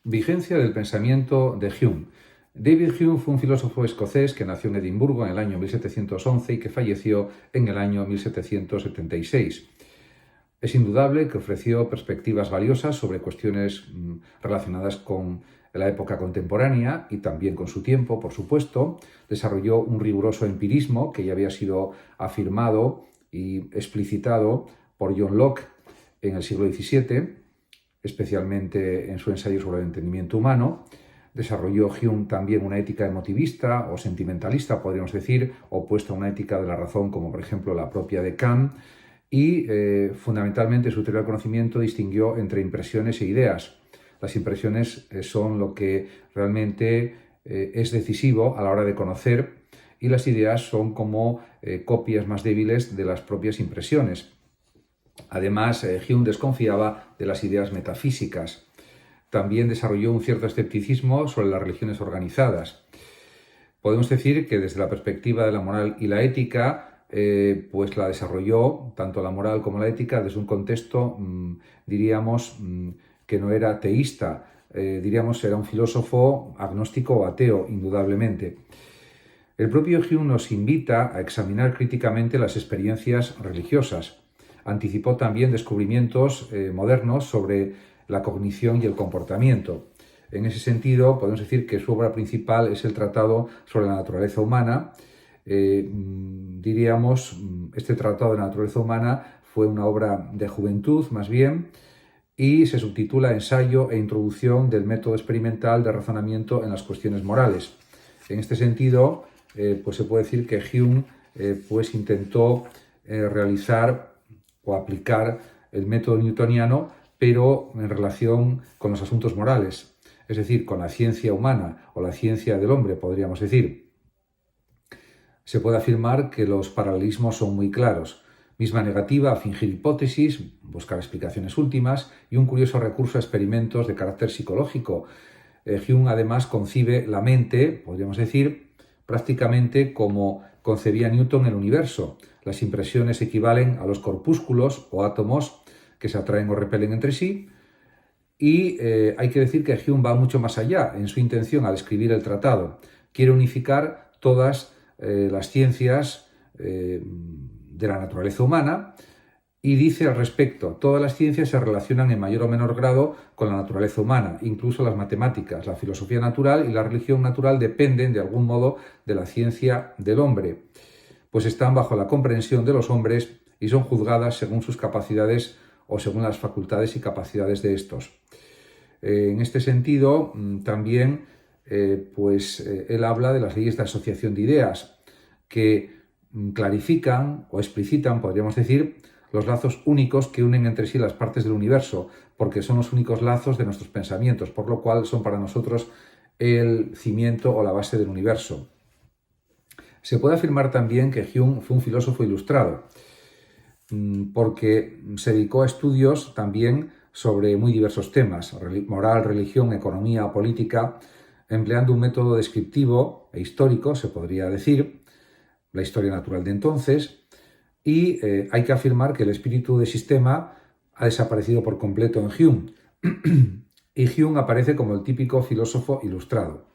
Vigencia del pensamiento de Hume. David Hume fue un filósofo escocés que nació en Edimburgo en el año 1711 y que falleció en el año 1776. Es indudable que ofreció perspectivas valiosas sobre cuestiones relacionadas con la época contemporánea y también con su tiempo, por supuesto. Desarrolló un riguroso empirismo que ya había sido afirmado y explicitado por John Locke en el siglo XVII, especialmente en su ensayo sobre el entendimiento humano. Desarrolló Hume también una ética emotivista o sentimentalista, podríamos decir, opuesta a una ética de la razón, como por ejemplo la propia de Kant, y fundamentalmente su teoría del conocimiento distinguió entre impresiones e ideas. Las impresiones son lo que realmente es decisivo a la hora de conocer, y las ideas son como copias más débiles de las propias impresiones. Además, Hume desconfiaba de las ideas metafísicas. También desarrolló un cierto escepticismo sobre las religiones organizadas. Podemos decir que desde la perspectiva de la moral y la ética, pues la desarrolló, tanto la moral como la ética, desde un contexto, diríamos, que no era teísta, diríamos era un filósofo agnóstico o ateo, indudablemente. El propio Hume nos invita a examinar críticamente las experiencias religiosas. Anticipó también descubrimientos modernos sobre la cognición y el comportamiento. En ese sentido, podemos decir que su obra principal es el Tratado sobre la Naturaleza Humana. Diríamos, este Tratado de la Naturaleza Humana fue una obra de juventud, más bien, y se subtitula Ensayo e Introducción del método experimental de razonamiento en las cuestiones morales. En este sentido, pues se puede decir que Hume pues intentó realizar o aplicar el método newtoniano, pero en relación con los asuntos morales, es decir, con la ciencia humana o la ciencia del hombre, podríamos decir. Se puede afirmar que los paralelismos son muy claros. Misma negativa a fingir hipótesis, buscar explicaciones últimas y un curioso recurso a experimentos de carácter psicológico. Hume además concibe la mente, podríamos decir, prácticamente como concebía Newton el universo. Las impresiones equivalen a los corpúsculos o átomos que se atraen o repelen entre sí, y hay que decir que Hume va mucho más allá en su intención al escribir el tratado. Quiere unificar todas las ciencias de la naturaleza humana y dice al respecto: todas las ciencias se relacionan en mayor o menor grado con la naturaleza humana, incluso las matemáticas, la filosofía natural y la religión natural dependen de algún modo de la ciencia del hombre, pues están bajo la comprensión de los hombres y son juzgadas según sus capacidades o según las facultades y capacidades de estos. En este sentido, también él habla de las leyes de asociación de ideas que clarifican o explicitan, podríamos decir, los lazos únicos que unen entre sí las partes del universo, porque son los únicos lazos de nuestros pensamientos, por lo cual son para nosotros el cimiento o la base del universo. Se puede afirmar también que Hume fue un filósofo ilustrado, porque se dedicó a estudios también sobre muy diversos temas: moral, religión, economía, política, empleando un método descriptivo e histórico, se podría decir, la historia natural de entonces, y hay que afirmar que el espíritu de sistema ha desaparecido por completo en Hume, y Hume aparece como el típico filósofo ilustrado,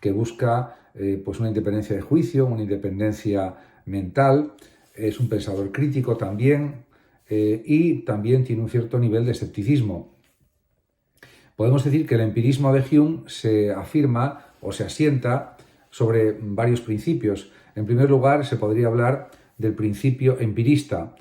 que busca pues una independencia de juicio, una independencia mental, es un pensador crítico también, y también tiene un cierto nivel de escepticismo. Podemos decir que el empirismo de Hume se afirma o se asienta sobre varios principios. En primer lugar, se podría hablar del principio empirista,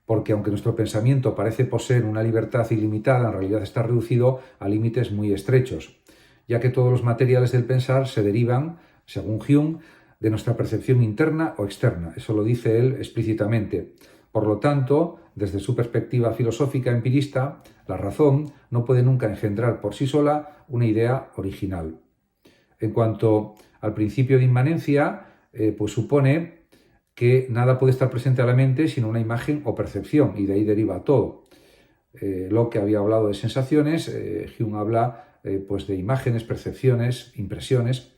porque aunque nuestro pensamiento parece poseer una libertad ilimitada, en realidad está reducido a límites muy estrechos, ya que todos los materiales del pensar se derivan, según Hume, de nuestra percepción interna o externa. Eso lo dice él explícitamente. Por lo tanto, desde su perspectiva filosófica empirista, la razón no puede nunca engendrar por sí sola una idea original. En cuanto al principio de inmanencia, pues supone que nada puede estar presente a la mente sino una imagen o percepción, y de ahí deriva todo. Locke había hablado de sensaciones, Hume habla pues de imágenes, percepciones, impresiones,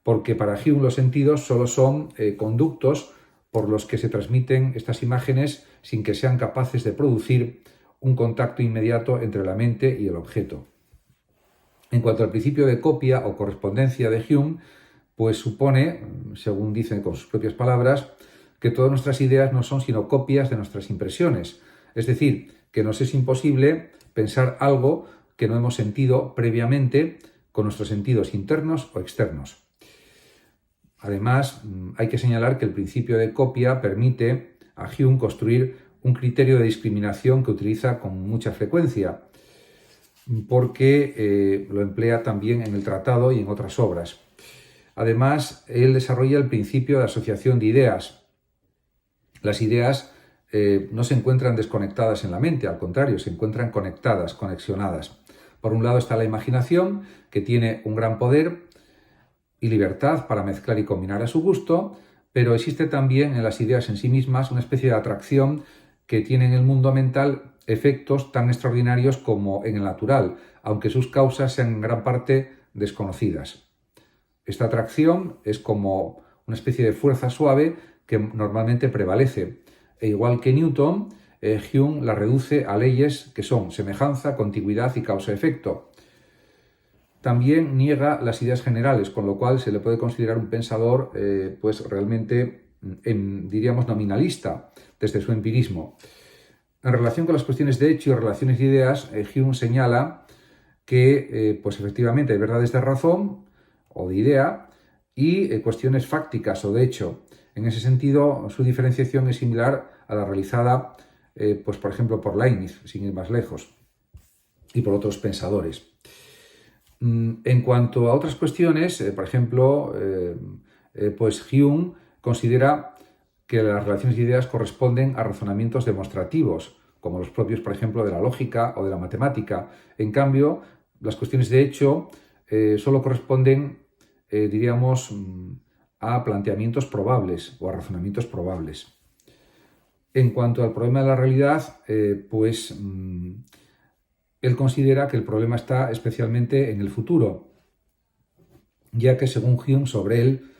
porque para Hume los sentidos solo son conductos por los que se transmiten estas imágenes sin que sean capaces de producir un contacto inmediato entre la mente y el objeto. En cuanto al principio de copia o correspondencia de Hume, pues supone, según dicen con sus propias palabras, que todas nuestras ideas no son sino copias de nuestras impresiones. Es decir, que nos es imposible pensar algo que no hemos sentido previamente con nuestros sentidos internos o externos. Además, hay que señalar que el principio de copia permite a Hume construir un criterio de discriminación que utiliza con mucha frecuencia, porque lo emplea también en el tratado y en otras obras. Además, él desarrolla el principio de asociación de ideas. Las ideas no se encuentran desconectadas en la mente, al contrario, se encuentran conectadas, conexionadas. Por un lado está la imaginación, que tiene un gran poder y libertad para mezclar y combinar a su gusto, pero existe también en las ideas en sí mismas una especie de atracción que tiene en el mundo mental efectos tan extraordinarios como en el natural, aunque sus causas sean en gran parte desconocidas. Esta atracción es como una especie de fuerza suave que normalmente prevalece. E igual que Newton, Hume la reduce a leyes que son semejanza, contigüidad y causa-efecto. También niega las ideas generales, con lo cual se le puede considerar un pensador pues realmente, diríamos, nominalista desde su empirismo. En relación con las cuestiones de hecho y relaciones de ideas, Hume señala que pues efectivamente hay verdades de razón o de idea y cuestiones fácticas o de hecho. En ese sentido, su diferenciación es similar a la realizada, pues por ejemplo, por Leibniz, sin ir más lejos, y por otros pensadores. En cuanto a otras cuestiones, por ejemplo, pues Hume considera que las relaciones de ideas corresponden a razonamientos demostrativos, como los propios, por ejemplo, de la lógica o de la matemática. En cambio, las cuestiones de hecho solo corresponden, diríamos, a planteamientos probables o a razonamientos probables. En cuanto al problema de la realidad, pues él considera que el problema está especialmente en el futuro, ya que según Hume sobre él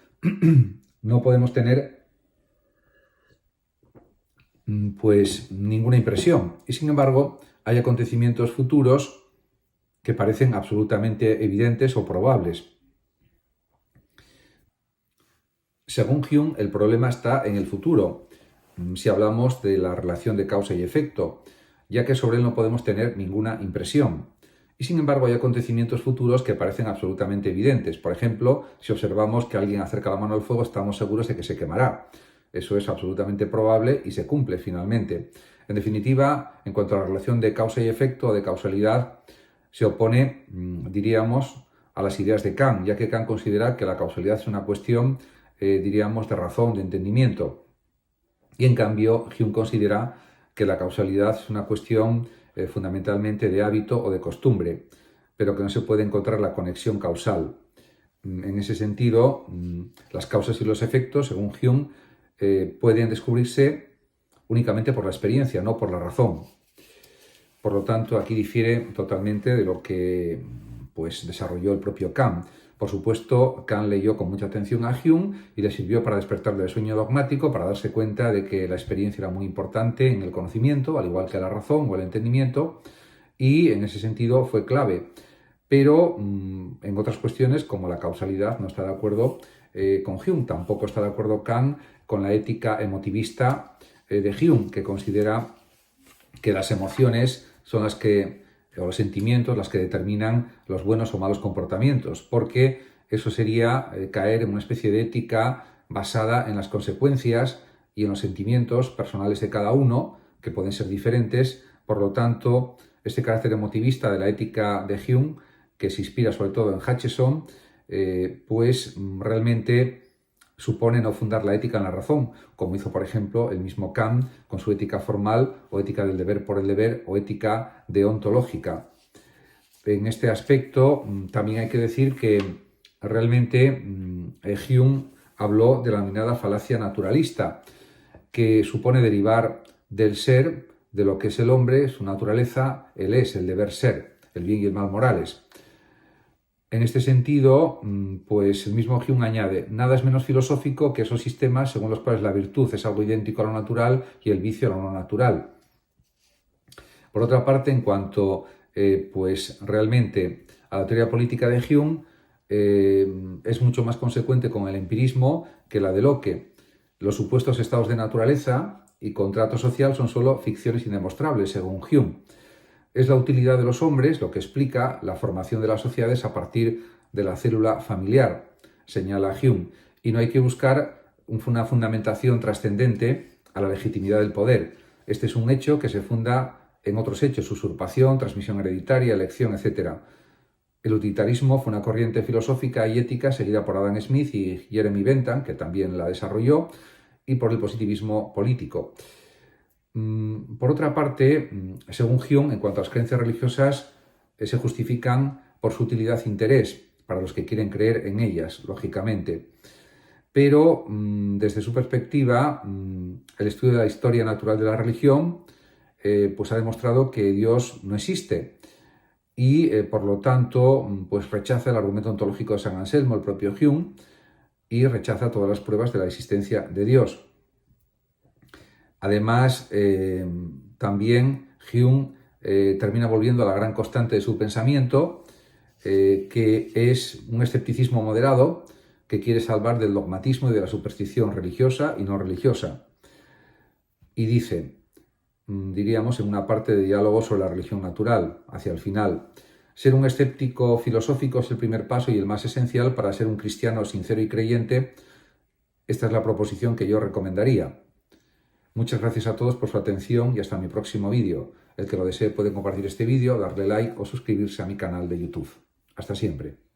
no podemos tener pues ninguna impresión. Y sin embargo, hay acontecimientos futuros que parecen absolutamente evidentes o probables. Según Hume, el problema está en el futuro, si hablamos de la relación de causa y efecto, ya que sobre él no podemos tener ninguna impresión. Y sin embargo hay acontecimientos futuros que parecen absolutamente evidentes. Por ejemplo, si observamos que alguien acerca la mano al fuego, estamos seguros de que se quemará. Eso es absolutamente probable y se cumple finalmente. En definitiva, en cuanto a la relación de causa y efecto o de causalidad, se opone, diríamos, a las ideas de Kant, ya que Kant considera que la causalidad es una cuestión, diríamos, de razón, de entendimiento. Y en cambio, Hume considera que la causalidad es una cuestión fundamentalmente de hábito o de costumbre, pero que no se puede encontrar la conexión causal. En ese sentido, las causas y los efectos, según Hume, pueden descubrirse únicamente por la experiencia, no por la razón. Por lo tanto, aquí difiere totalmente de lo que pues, desarrolló el propio Kant. Por supuesto, Kant leyó con mucha atención a Hume y le sirvió para despertar del sueño dogmático, para darse cuenta de que la experiencia era muy importante en el conocimiento, al igual que la razón o el entendimiento, y en ese sentido fue clave. Pero en otras cuestiones, como la causalidad, no está de acuerdo con Hume. Tampoco está de acuerdo Kant con la ética emotivista de Hume, que considera que las emociones son las que, o los sentimientos, las que determinan los buenos o malos comportamientos, porque eso sería caer en una especie de ética basada en las consecuencias y en los sentimientos personales de cada uno, que pueden ser diferentes. Por lo tanto, este carácter emotivista de la ética de Hume, que se inspira sobre todo en Hutcheson, pues realmente supone no fundar la ética en la razón, como hizo, por ejemplo, el mismo Kant con su ética formal o ética del deber por el deber o ética deontológica. En este aspecto también hay que decir que realmente Hume habló de la denominada falacia naturalista, que supone derivar del ser, de lo que es el hombre, su naturaleza, el es, el deber ser, el bien y el mal morales. En este sentido, pues el mismo Hume añade, nada es menos filosófico que esos sistemas según los cuales la virtud es algo idéntico a lo natural y el vicio a lo no natural. Por otra parte, en cuanto pues realmente a la teoría política de Hume es mucho más consecuente con el empirismo que la de Locke. Los supuestos estados de naturaleza y contrato social son solo ficciones indemostrables, según Hume. Es la utilidad de los hombres lo que explica la formación de las sociedades a partir de la célula familiar, señala Hume, y no hay que buscar una fundamentación trascendente a la legitimidad del poder. Este es un hecho que se funda en otros hechos: usurpación, transmisión hereditaria, elección, etc. El utilitarismo fue una corriente filosófica y ética seguida por Adam Smith y Jeremy Bentham, que también la desarrolló, y por el positivismo político. Por otra parte, según Hume, en cuanto a las creencias religiosas, se justifican por su utilidad e interés para los que quieren creer en ellas, lógicamente. Pero desde su perspectiva, el estudio de la historia natural de la religión pues ha demostrado que Dios no existe y por lo tanto pues rechaza el argumento ontológico de San Anselmo, el propio Hume, y rechaza todas las pruebas de la existencia de Dios. Además, también Hume termina volviendo a la gran constante de su pensamiento, que es un escepticismo moderado que quiere salvar del dogmatismo y de la superstición religiosa y no religiosa. Y dice, diríamos en una parte de diálogo sobre la religión natural, hacia el final: ser un escéptico filosófico es el primer paso y el más esencial para ser un cristiano sincero y creyente. Esta es la proposición que yo recomendaría. Muchas gracias a todos por su atención y hasta mi próximo vídeo. El que lo desee puede compartir este vídeo, darle like o suscribirse a mi canal de YouTube. Hasta siempre.